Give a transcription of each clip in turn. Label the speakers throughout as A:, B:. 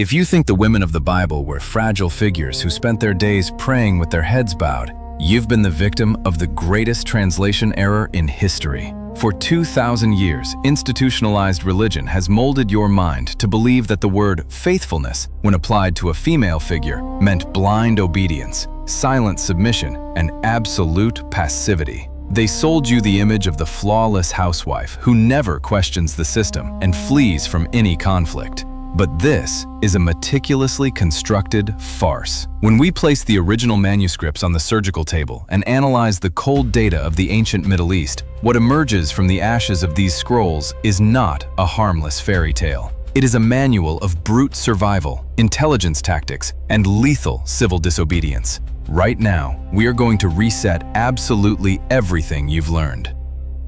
A: If you think the women of the Bible were fragile figures who spent their days praying with their heads bowed, you've been the victim of the greatest translation error in history. For 2,000 years, institutionalized religion has molded your mind to believe that the word faithfulness, when applied to a female figure, meant blind obedience, silent submission, and absolute passivity. They sold you the image of the flawless housewife who never questions the system and flees from any conflict. But this is a meticulously constructed farce. When we place the original manuscripts on the surgical table and analyze the cold data of the ancient Middle East, what emerges from the ashes of these scrolls is not a harmless fairy tale. It is a manual of brute survival, intelligence tactics, and lethal civil disobedience. Right now, we are going to reset absolutely everything you've learned.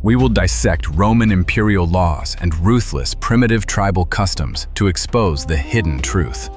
A: We will dissect Roman imperial laws and ruthless primitive tribal customs to expose the hidden truth.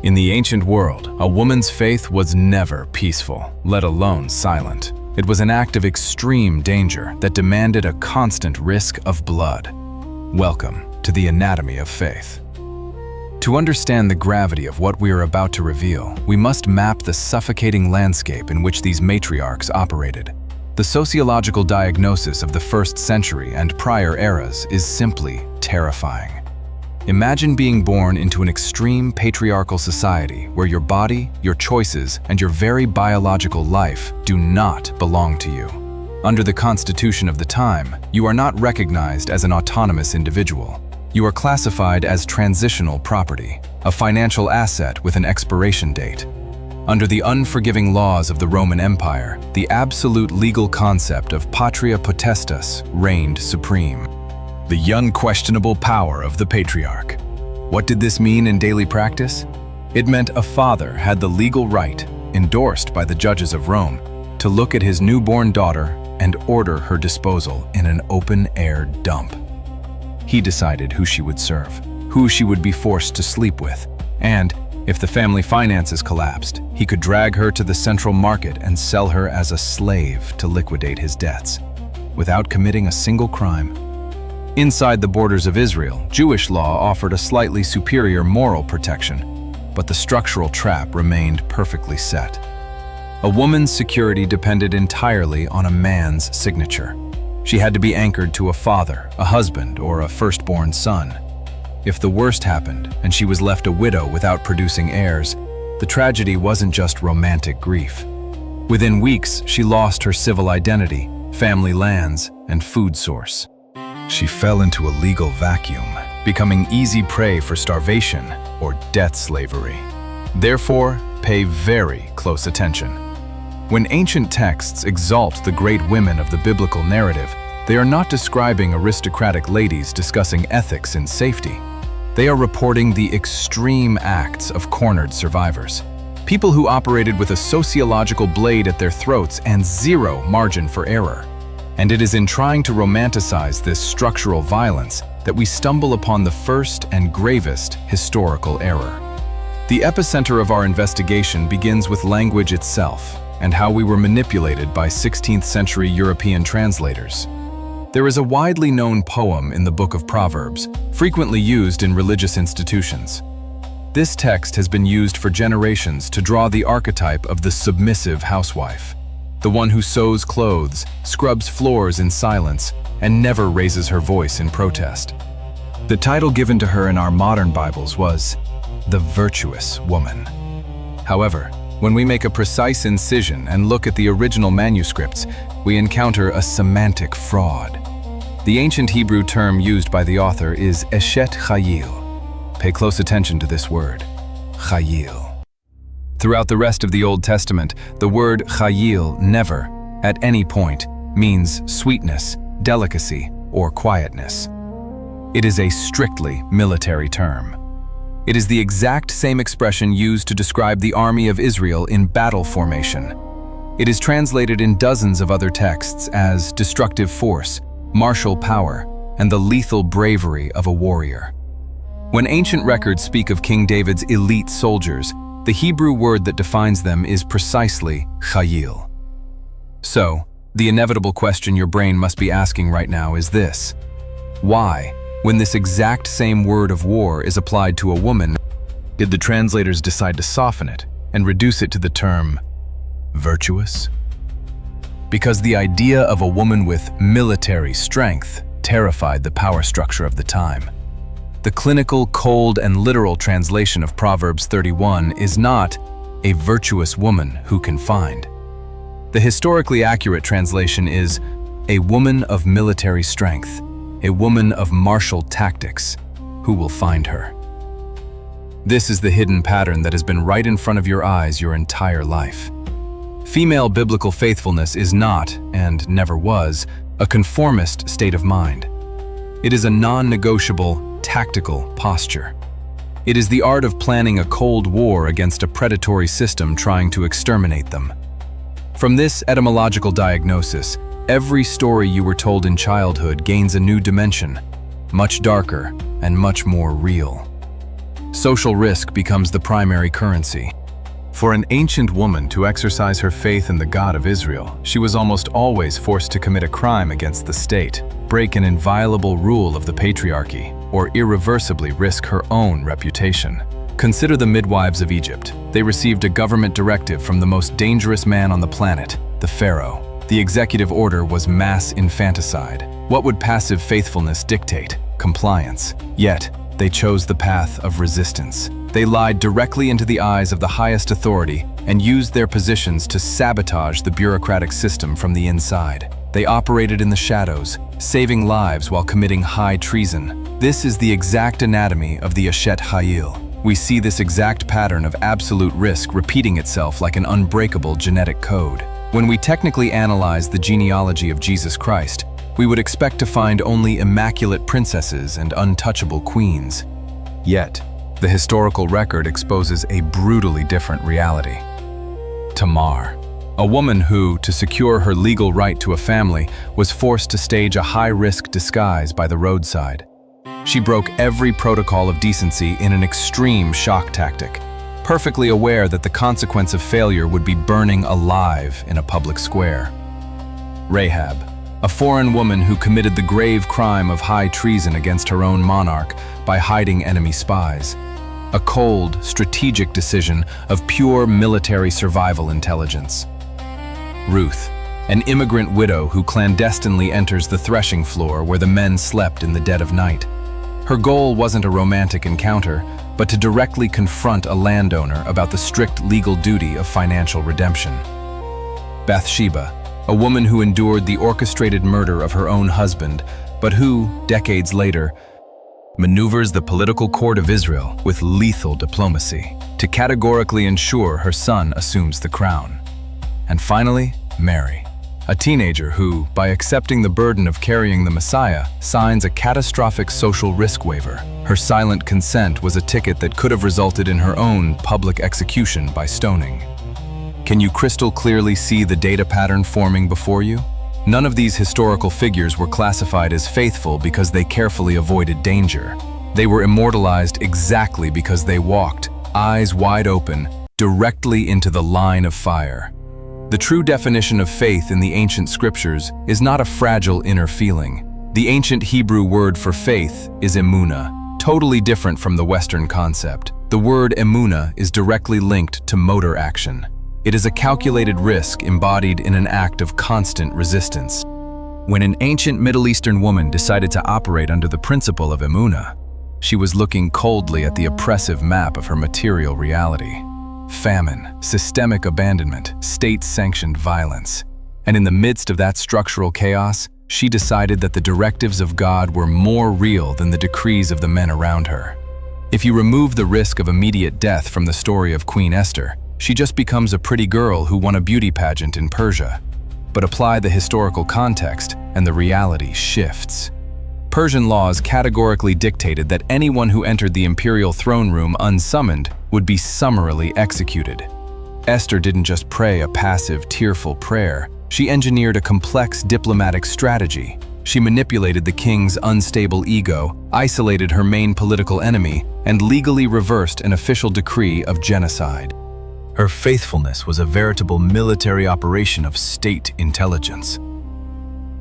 A: In the ancient world, a woman's faith was never peaceful, let alone silent. It was an act of extreme danger that demanded a constant risk of blood. Welcome to the anatomy of faith. To understand the gravity of what we are about to reveal, we must map the suffocating landscape in which these matriarchs operated. The sociological diagnosis of the 1st century and prior eras is simply terrifying. Imagine being born into an extreme patriarchal society where your body, your choices, and your very biological life do not belong to you. Under the constitution of the time, you are not recognized as an autonomous individual. You are classified as transitional property, a financial asset with an expiration date. Under the unforgiving laws of the Roman Empire, the absolute legal concept of Patria Potestas reigned supreme. The unquestionable power of the patriarch. What did this mean in daily practice? It meant a father had the legal right, endorsed by the judges of Rome, to look at his newborn daughter and order her disposal in an open-air dump. He decided who she would serve, who she would be forced to sleep with, and if the family finances collapsed, he could drag her to the central market and sell her as a slave to liquidate his debts, without committing a single crime. Inside the borders of Israel, Jewish law offered a slightly superior moral protection, but the structural trap remained perfectly set. A woman's security depended entirely on a man's signature. She had to be anchored to a father, a husband, or a firstborn son. If the worst happened and she was left a widow without producing heirs, the tragedy wasn't just romantic grief. Within weeks, she lost her civil identity, family lands, and food source. She fell into a legal vacuum, becoming easy prey for starvation or debt slavery. Therefore, pay very close attention. When ancient texts exalt the great women of the biblical narrative, they are not describing aristocratic ladies discussing ethics and safety. They are reporting the extreme acts of cornered survivors, people who operated with a sociological blade at their throats and zero margin for error. And it is in trying to romanticize this structural violence that we stumble upon the first and gravest historical error. The epicenter of our investigation begins with language itself and how we were manipulated by 16th century European translators. There is a widely known poem in the book of Proverbs, frequently used in religious institutions. This text has been used for generations to draw the archetype of the submissive housewife, the one who sews clothes, scrubs floors in silence, and never raises her voice in protest. The title given to her in our modern Bibles was the Virtuous Woman. However, when we make a precise incision and look at the original manuscripts, we encounter a semantic fraud. The ancient Hebrew term used by the author is Eshet Chayil. Pay close attention to this word, Chayil. Throughout the rest of the Old Testament, the word Chayil never, at any point, means sweetness, delicacy, or quietness. It is a strictly military term. It is the exact same expression used to describe the army of Israel in battle formation. It is translated in dozens of other texts as destructive force, martial power, and the lethal bravery of a warrior. When ancient records speak of King David's elite soldiers, the Hebrew word that defines them is precisely chayil. So, the inevitable question your brain must be asking right now is this: why, when this exact same word of war is applied to a woman, did the translators decide to soften it and reduce it to the term virtuous? Because the idea of a woman with military strength terrified the power structure of the time. The clinical, cold, and literal translation of Proverbs 31 is not a virtuous woman who can find. The historically accurate translation is a woman of military strength, a woman of martial tactics, who will find her. This is the hidden pattern that has been right in front of your eyes your entire life. Female biblical faithfulness is not, and never was, a conformist state of mind. It is a non-negotiable, tactical posture. It is the art of planning a cold war against a predatory system trying to exterminate them. From this etymological diagnosis, every story you were told in childhood gains a new dimension, much darker and much more real. Social risk becomes the primary currency. For an ancient woman to exercise her faith in the God of Israel, she was almost always forced to commit a crime against the state, break an inviolable rule of the patriarchy, or irreversibly risk her own reputation. Consider the midwives of Egypt. They received a government directive from the most dangerous man on the planet, the Pharaoh. The executive order was mass infanticide. What would passive faithfulness dictate? Compliance. Yet, they chose the path of resistance. They lied directly into the eyes of the highest authority and used their positions to sabotage the bureaucratic system from the inside. They operated in the shadows, saving lives while committing high treason. This is the exact anatomy of the Eshet Chayil. We see this exact pattern of absolute risk repeating itself like an unbreakable genetic code. When we technically analyze the genealogy of Jesus Christ, we would expect to find only immaculate princesses and untouchable queens. Yet, the historical record exposes a brutally different reality. Tamar, a woman who, to secure her legal right to a family, was forced to stage a high-risk disguise by the roadside. She broke every protocol of decency in an extreme shock tactic, perfectly aware that the consequence of failure would be burning alive in a public square. Rahab, a foreign woman who committed the grave crime of high treason against her own monarch by hiding enemy spies. A cold, strategic decision of pure military survival intelligence. Ruth, an immigrant widow who clandestinely enters the threshing floor where the men slept in the dead of night. Her goal wasn't a romantic encounter, but to directly confront a landowner about the strict legal duty of financial redemption. Bathsheba, a woman who endured the orchestrated murder of her own husband, but who, decades later, maneuvers the political court of Israel with lethal diplomacy to categorically ensure her son assumes the crown. And finally, Mary, a teenager who, by accepting the burden of carrying the Messiah, signs a catastrophic social risk waiver. Her silent consent was a ticket that could have resulted in her own public execution by stoning. Can you crystal clearly see the data pattern forming before you? None of these historical figures were classified as faithful because they carefully avoided danger. They were immortalized exactly because they walked, eyes wide open, directly into the line of fire. The true definition of faith in the ancient scriptures is not a fragile inner feeling. The ancient Hebrew word for faith is Emunah, totally different from the Western concept. The word Emunah is directly linked to motor action. It is a calculated risk embodied in an act of constant resistance. When an ancient Middle Eastern woman decided to operate under the principle of Emunah, she was looking coldly at the oppressive map of her material reality. Famine, systemic abandonment, state-sanctioned violence. And in the midst of that structural chaos, she decided that the directives of God were more real than the decrees of the men around her. If you remove the risk of immediate death from the story of Queen Esther, she just becomes a pretty girl who won a beauty pageant in Persia. But apply the historical context, and the reality shifts. Persian laws categorically dictated that anyone who entered the imperial throne room unsummoned would be summarily executed. Esther didn't just pray a passive, tearful prayer. She engineered a complex diplomatic strategy. She manipulated the king's unstable ego, isolated her main political enemy, and legally reversed an official decree of genocide. Her faithfulness was a veritable military operation of state intelligence.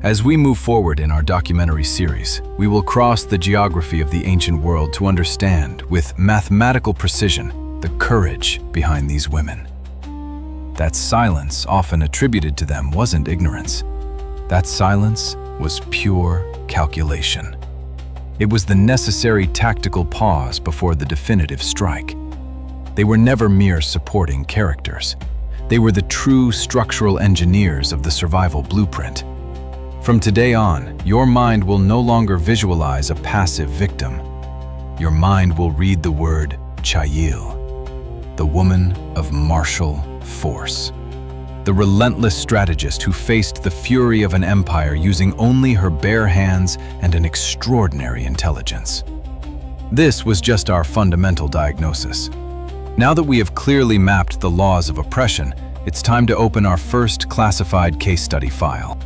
A: As we move forward in our documentary series, we will cross the geography of the ancient world to understand, with mathematical precision, the courage behind these women. That silence often attributed to them wasn't ignorance. That silence was pure calculation. It was the necessary tactical pause before the definitive strike. They were never mere supporting characters. They were the true structural engineers of the survival blueprint. From today on, your mind will no longer visualize a passive victim. Your mind will read the word Chayil, the woman of martial force. The relentless strategist who faced the fury of an empire using only her bare hands and an extraordinary intelligence. This was just our fundamental diagnosis. Now that we have clearly mapped the laws of oppression, it's time to open our first classified case study file.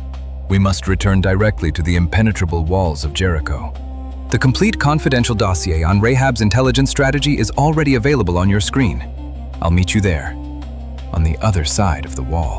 A: We must return directly to the impenetrable walls of Jericho. The complete confidential dossier on Rahab's intelligence strategy is already available on your screen. I'll meet you there, on the other side of the wall.